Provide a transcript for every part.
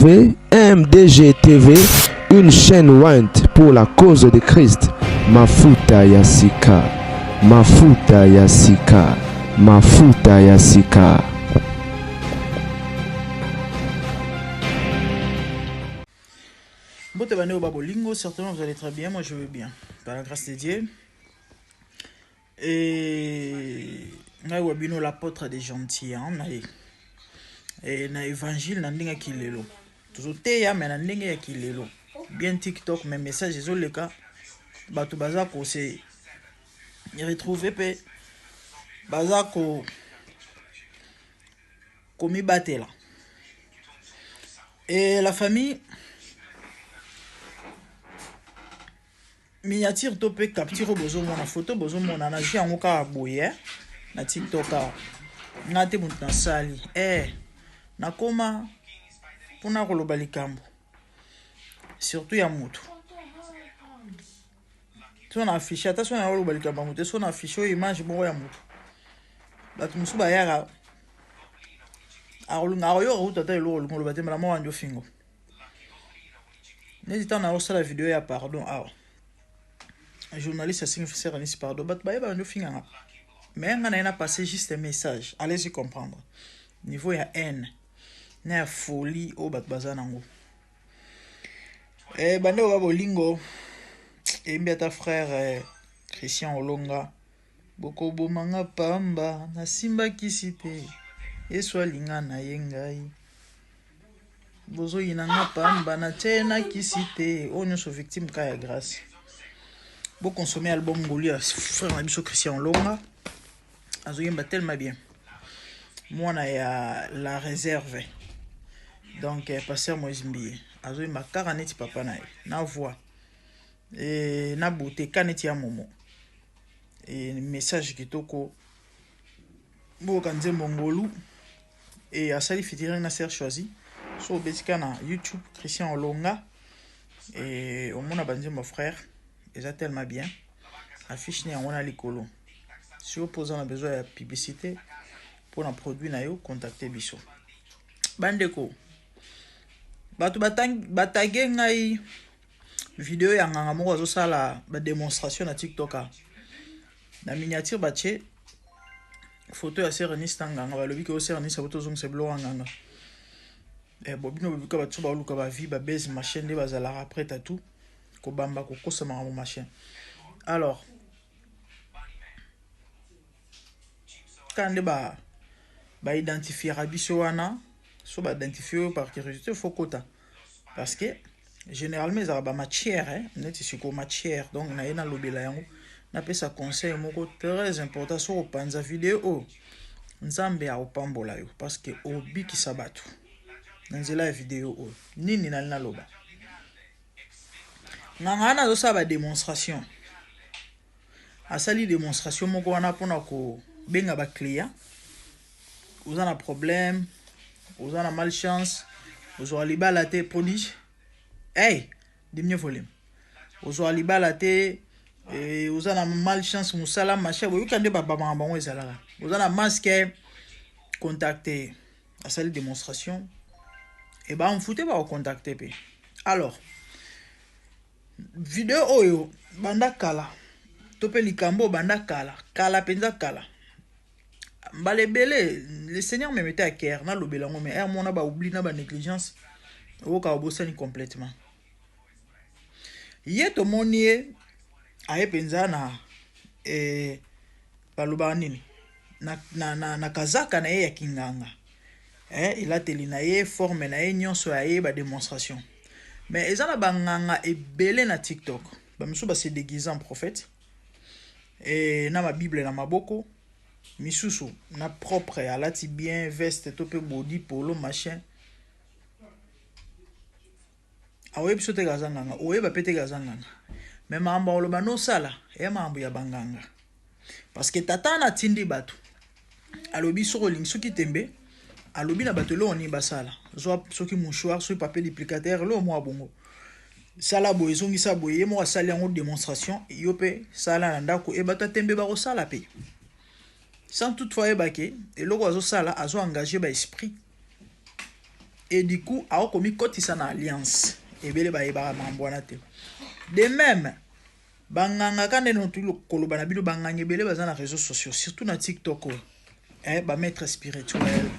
MDG TV, une chaîne Wint pour la cause de Christ. Mafuta Yasika, Mafuta Yasika, Mafuta Yasika. Bon, t'es au Babolingo, certainement vous allez très bien, moi je vais bien, par la grâce de Dieu. Et nous l'apôtre des gentils, hein, et na évangile na ndinga kilelo. Toujours teya mais na ndinga ya kilelo. Bien TikTok, mes messages ils ont le cas. Batu bazako c'est retrouver pe bazako komi batela. Et la famille miniature topé capture bozo mona photo bozo mona na ji angoka boye na TikTok na te mutu na sali nakoma pona koloba likambo surtout ya mutu to na affiche attention na koloba likambo mutu so na affiche image bongo ya mutu batu musu ba yara arolunga ayo utata elo koloba te mala mo wanjo fingo n'hésitez na osala vidéo ya pardon un journaliste a signifié Ranis pardon, mais on a passé juste un message. Allez-y comprendre. Niveau il y a haine, il y a folie au bat bazanango. Et bande au babolingo, et bien frère Christian Olonga, boko bomanga pamba na simba kisite, et soit linga na yengai. Bozo inanga pamba na tena kisite, on est victime kaya grâce. Bon consommer album Goliath frère Nabiso Christian Longa azoyemba tellement bien moi na ya la réserve donc pasteur Moïse Mbiye azoyemba karaneti papa na voix et na beauté kaneti ya momo et message kitoko bo kanze mongolu et asali fitiring na ser choisi so betika na YouTube Christian Longa et au mona banze mon frère. Et tellement bien. Affiche ni on a l'écolo. Si vous posez un besoin de publicité pour un produit nayo, contactez Bisso. Bandeko. Batu batage ngai vidéo ya nganga moko azo sala ba démonstration na TikTok. Na miniature bache photo ya Serenis tanganga balobi ko Serenis photo zong se blo nganga. Bobino bobika batu ba luka ba vie ba base machine de bazala après tout. Kobamba kokosa ma machin. Alors quand ba identifier rabiso wana so ba identifier par curiosité faut kota parce que généralement ils ba matière net c'est ko matière donc na ina lobela yango na pesa conseil moko très important sur panza vidéo nzambe a opambola yo parce que obiki sabatu nzela vidéo nini na loba nangana zo saba démonstration asali démonstration moko wana pona ko benga ba client vous avez un problème vous avez malchance vous avez libala te produit diminuer volume vous avez libala te et vous avez malchance musala machin vous kande ba bango ezala vous avez masque contacter asali démonstration et on foutait pas contacter pe alors vidéo oyo banda kala tope likambo banda kala penza kala balebele le Seigneur me mettait à cœur na lobelango mais mona ba oubli na ba négligence oka obosani complètement yeto monie aye penza na baloba nini na kazaka na ye ya kinganga il a teli na ye forme na ye nyonso ya ye ba démonstration. Mais ils ont banganga et belé na TikTok. Ba misu ba se déguiser en prophète. Et na ma Bible na maboko. Misusu na propre alati bien veste tope body polo machin. Awe biso te gazanganga, oye ba pete gazanganga. Mais mamba oloba no sala, mambo ya banganga. Parce que tata na tindi batu. Alobi soko ling soki tembe. Alobi na batelo oni basala zo soki mouchoir so papier duplicateur lo mo abongo sala boye zongi sa boye mo asali yango démonstration yope sala na ndako e bata tembe ba ko sala pe sans toutefois ebake eloko azo sala azo engager ba esprit et du coup a commis kotisa na alliance et bele ba yeba mambwana te de même banganga kande no tu koloba na bino banganga bele baza na réseaux sociaux surtout na TikTok ba maître spirituel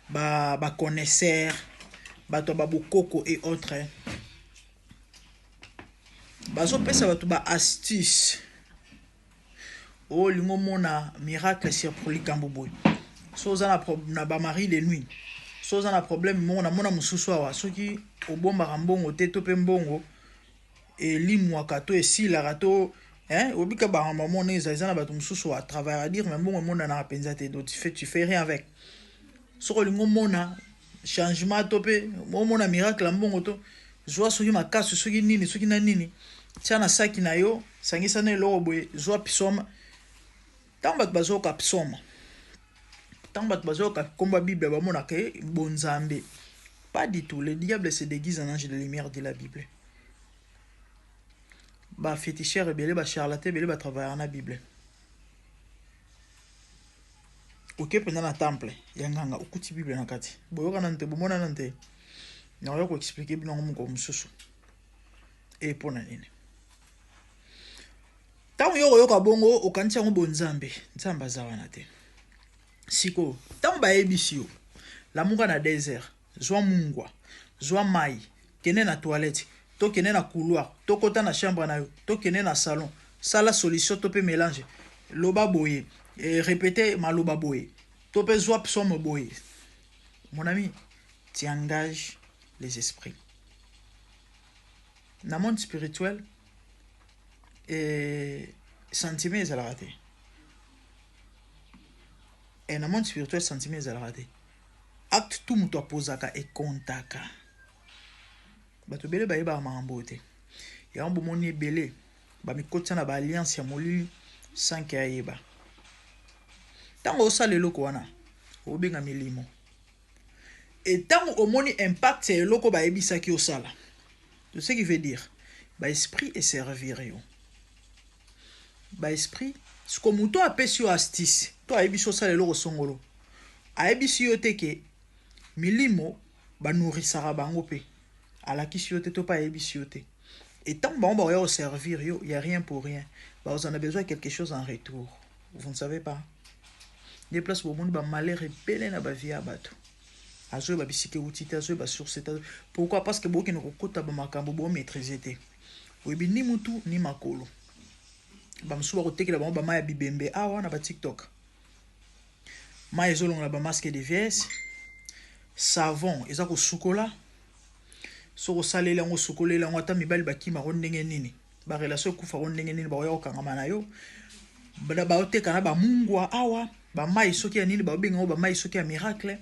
ba connaisseur bato ba bokoko et autres bazo pesa bato ba astuce o lingo mona miracle sur likambo boy so za na ba mari de nuit so za na problème mona mususu awa soki obomba rambongo te to pe mbongo et limwaka to esila to obika ba maman neza na bato mususu à travers à dire mais mbongo mona na penza te donc tu fais rien avec so lingo mona changement to pe mona miracle mbongo to joa soki makasi soki nini soki na nini tia na saki na yo sangisa na eloko boye joa pisoma tamba bazo ka pisoma tamba bazo ka komba bible ba mona ke bonzambe pas du tout. Le diable se déguise en ange de lumière de la Bible. Ba féticheur belé ba charlatan belé ba travailler na Bible. OK pendant na temple yanganga okuti Bible na kati. Boyoka nante bomona nante. Na yo ko expliquer bino ngo mususu. Et pona nini. Tango yo yoka bongo okantia ngo bonzambe. Nzamba zawana te. Siko tango ba ebisio. Lamuka na désert. Zwa mungwa, zwa mai, kene na toilette, to kene na couloir, to kota na chambre na yo, to kene na salon, sala solution to pe mélange, loba boye, et répéter ma loba boye, to pe zwa psomme boye. Mon ami, tu engages les esprits. Dans le monde spirituel, et sentiment est à la rater. Et dans le monde spirituel, sentiment est à la rater. Acte tout muto apozaka e kontaka bato bele ba yeba mambo te ya mbo moni bele ba mikotsa na ba alliance ya molili sans que ayeba tango osala eloko wana obenga milimo et tango omoni impact ya eloko ba yebisaki osala de ce qui veut dire ba esprit et servir yo ba esprit siko muto apesi yo astuce to ayebiso osala eloko songolo ayebisi yo te ke milimo ba nourrisara bango pe alakisi yo te to pa yebisi yo te et tant bon ba yo servir yo y a rien pour rien ba vous en avez besoin de quelque chose en retour vous ne savez pas des places où monde ba malheur et belé na ba vie abato azo ba bisike utita azo ba sur cette pourquoi parce que boki no kokota ba makambo bo maîtriser te webi ni mutu ni makolo ba msuba ko tekela ba maya bibembe awa na ba TikTok ma ezolonga ba masque de vieillesse savon eza ko sukola soko salela ngo sukolela ngo ata mibali bakima ko ndenge nini ba relation kufa ko ndenge nini ba yo kangama na yo bada ba oteka na ba mungwa awa ba mai soki ya nini ba obenga ngo ba mai soki ya miracle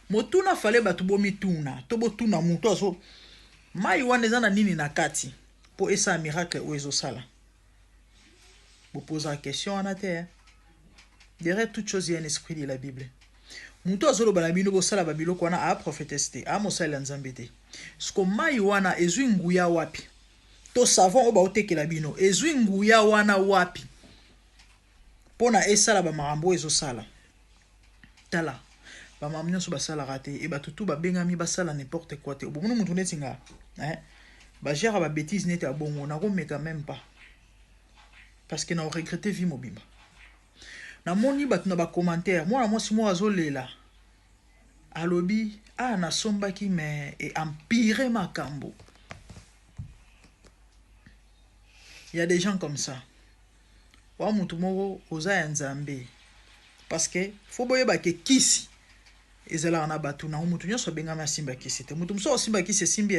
motuna fale batu bomi tuna to botuna muto aso mai wana eza na nini na kati po esa miracle o ezo sala bo poser la question en terre derrière toute chose il y a un esprit de la Bible. Muto azolo balabino bo sala babilo kwana a prophétesté a mosala nzambe te. Sko mai wana ezwi nguya wapi? To savon oba otekela bino ezwi nguya wana wapi? Pona esala ba marambo ezo sala. Tala. Ba mamnyo so basala raté e batutu ba bengami basala n'importe quoi te. Obomuno mutu netinga. Ba gère ba bêtise nete a bongo na ko meka même pas. Parce que na regretté vie mobimba. Na moni bat na ba commentaire moi mwasi mo azolela alobi na sombaki mais et empiré makambo. Il y a des gens comme ça wa mutu moko oza ya nzambe parce que faut boyeba ke kisi ezala na batu na mutu nyoso benga ma simba kisi te mutu mso simba kisi simbi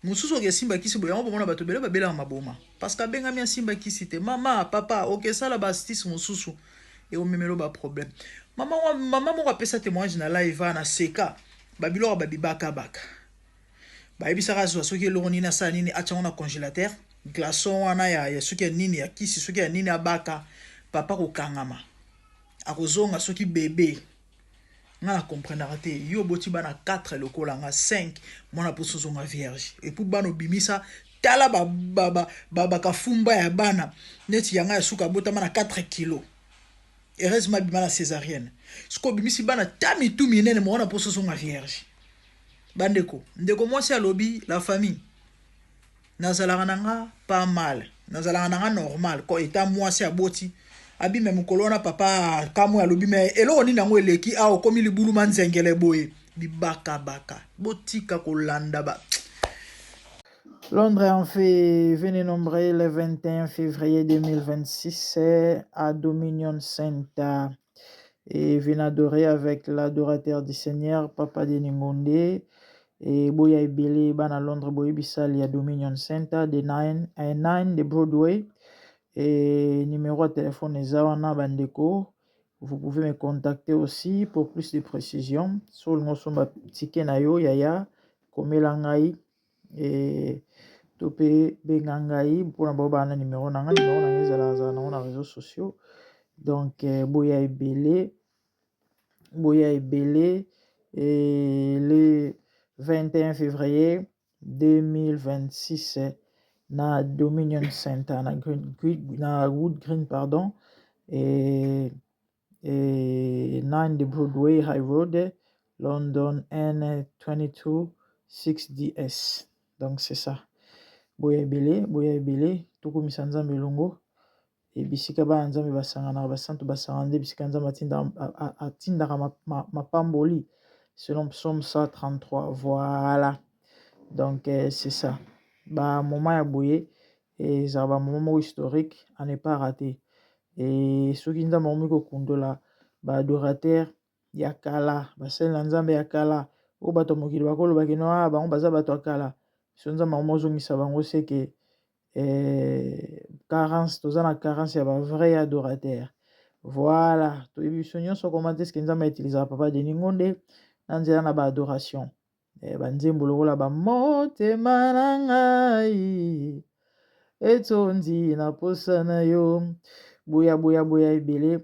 mususu ke simba kisi boya ngo mona batu bele babela maboma parce que benga mi simba kisi te mama papa ok sala ba astuce mususu et au memelo ba problème maman mo apesa témoignage na live na seka babilo ba bibaka baka ba ebisaka soki eloko nini asala nini atia na congélateur glaçon wana ya soki nini ya kisi soki ya nini abaka papa kokangama akozonga soki bébé nga comprendre te yo boti bana 4 lokola nga 5 mona poso zonga vierge et pour bano bimisa tala ba kafumba ya bana neti yanga ya suka bota mana 4 kilos. Heureusement bimana césarienne. Sko bimisi bana tami tu minene mona poso zonga vierge. bandeko ndeko mwasi alobi la famille nazalaka nanga pas mal nazalaka nanga normal ko eta mwasi aboti abi me mukolo na papa kamwe alobi me eloko nini nango eleki a okomi libulu manzengele boye bibaka baka botika kolanda ba. Londres en fait venez nombrer le 21 février 2026 à Dominion Center et venez adorer avec l'adorateur du Seigneur Papa Deningonde et boya ebele bana Londres boye bisali à Dominion Center de 9 de Broadway et numéro de téléphone ezawana bandeko. Vous pouvez me contacter aussi pour plus de précisions sur le nosomba ticket na yo yaya komela ngai et topé bengangai pour na numéro na ezala na réseaux sociaux donc boya ebele et le 21 février 2026 na Dominion Center na Wood Green pardon et 9 de Broadway High Road London N22 6DS. Donc c'est ça. Boya ebele tokomisa nzambe longo et bisika ba nzambe basangana basantu basangande bisika nzambe atindaka mapamboli selon Psaume 133. Voilà. Donc c'est ça. Ba moment ya boye et ça va moment historique à ne pas rater. Et soki nzambe omi kokundola ba adorateur ya kala basala nzambe ya kala o bato mokili bakoloba kino bango baza bato ya kala so nzambe omozongisa bango c'est que carence tozana carence ya ba vrai adorateur. Voilà toyebi biso nyonso comment est-ce que nzambe utilisera Papa Deningonde na nzela na ba adoration banzembo lokola ba motema na ngai etondi na posa na yo boya ebele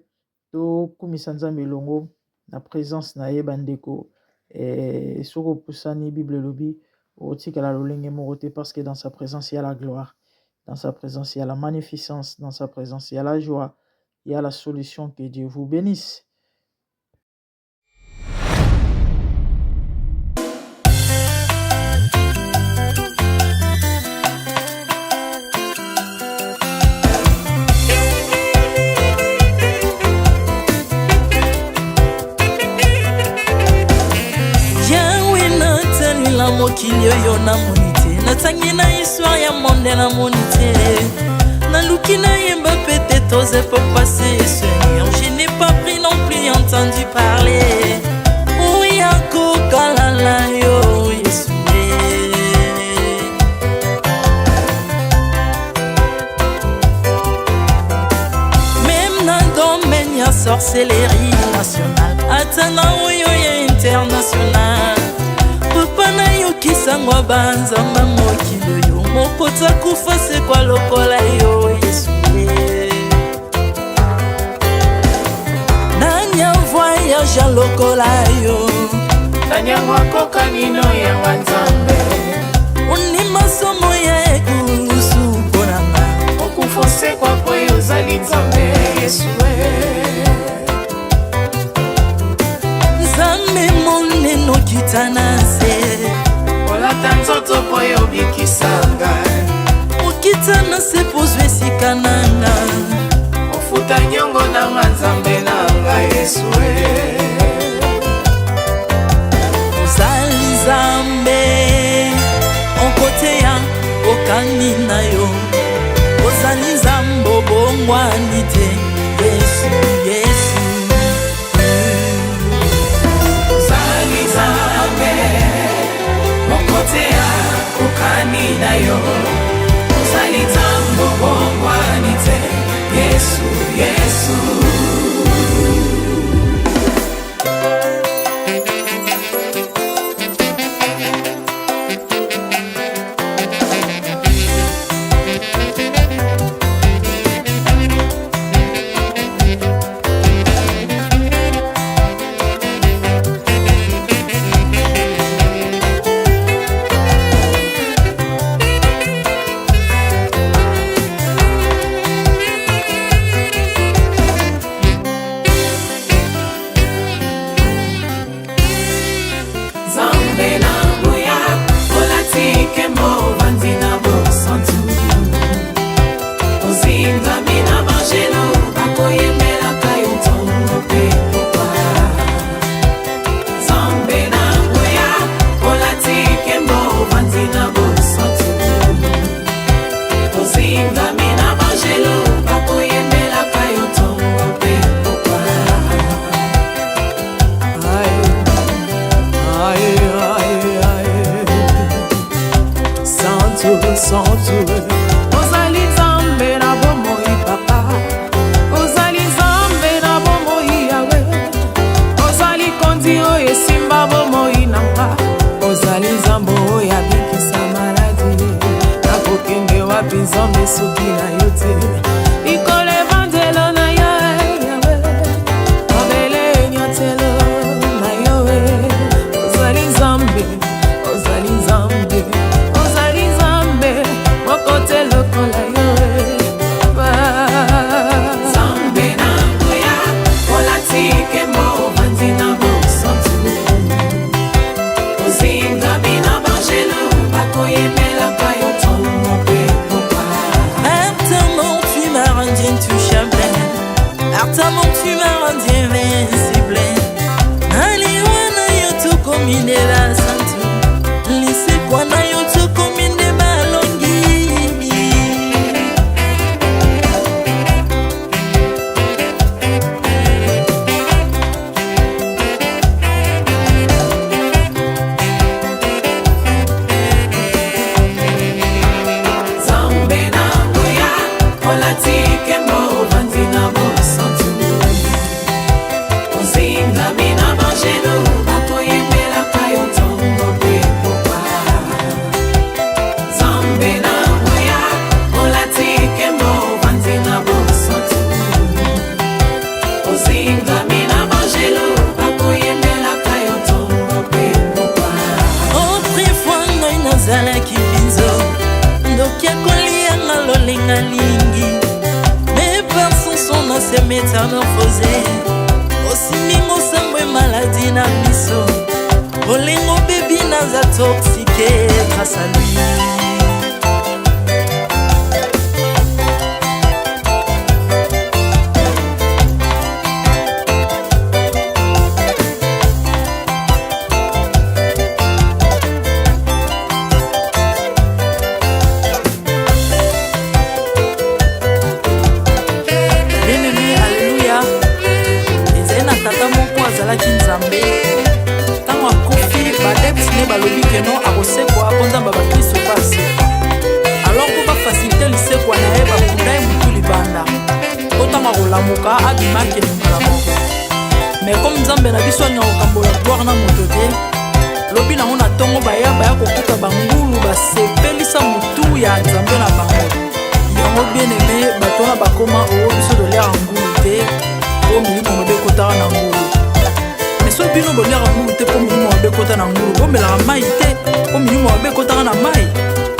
tokumisa nzambe longo na présence na ye bandeko soko pusani Bible lobi otikala lolenge moko te parce que dans sa présence il y a la gloire, dans sa présence il y a la magnificence, dans sa présence il y a la joie, il y a la solution. Que Dieu vous bénisse. mokili oyo namoni te natangi na histoire ya monde namoni te naluki nayemba pete toze po passer Seigneur je n'ai pas pris non plus entendu parler oya kokalala yo Yesu même na domaine ya sorcellerie nationale atana oyo ya international papa na yo kisangwa banzamba mokili yo mopota kufa se kwa lokola yo Yesu nanya voyage lokola yo nanya wakoka nino ya wanzambe uni masomo ya ekulusu konanga okufose kwa poyo zali nzambe Yesu nzambe moneno kitana se olata nzoto poyo bikisanga okitana se pozwe sikananga ofuta nyongo na nzambe nanga Yesu ozali nzambe onkote ya okani na yo ozali nzambe obongwani te Yesu Yesu ozali nzambe onkote ya okani na yo ozali nzambe obongwani te Yesu Yesu santu ozali nzambe na bomoi papa ozali nzambe na bomoi yawe ozali kondi oyo esimba bomoi nanga ozali nzambe oyo abikisa maladi nakokende wapi nzambe soki na yo te ikole bandelo na yo yawe mabele nyotelo na yo ozali nzambe ozali nzambe ozali nzambe mokote lokola yo nzambe na ngoya olatike mo vandi na bosantu ozinga bina bangelo bakoyemelaka yo ntongo mpe popa Ardemment tu m'as rendu intouchable, ardemment tu m'as rendu invincible. Aliwana yo tukomine la santu, lisekwana yo tukomine balongi. nzambe na ngoya olatike mo vandi na bosantu ozinga bina bangelo bakoyemelaka yo ntongo mpe popa nzambe na ngoya olatike mo vandi na bosantu ozinga bina bangelo bakoyemelaka yo ntongo mpe popa Autrefois ngai nazalaki binzo ndoki akolianga lolenga lingi mais par son son na se métamorphosé osimi mosambwe maladi na miso olengo bebi naza toxike grâce à lui. Bien-aimé, alléluia. ezali na tata moko azalaki nzambe ntango akufi badeptine balobi keno akosekwa po nzambe bakristo mpo asekwa alors mpo bafasilite lisekwa na ye bakunda ye motu libanda po ntango akolamuka abimaki elingala moko mais comme nzambe na biso alinga kokambola gloire na moto te lobi nango na ntongo baya kokuta bangulu basepelisa motu ya nzambe na bango yango bien aimé bato wana bakoma oyo biso toliaka ngulu te po milimo mabe ekotaka na ngulu mais so bino boliaka ngulu te po milimo mabe ekota na ngulu bomelaka mai te po milimo mabe ekotaka na mai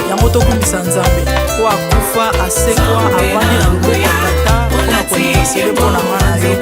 yango tokumbisa nzambe po akufa asekwa avandi na loboko ya tata mpona kolinga sele mpo na nga na yo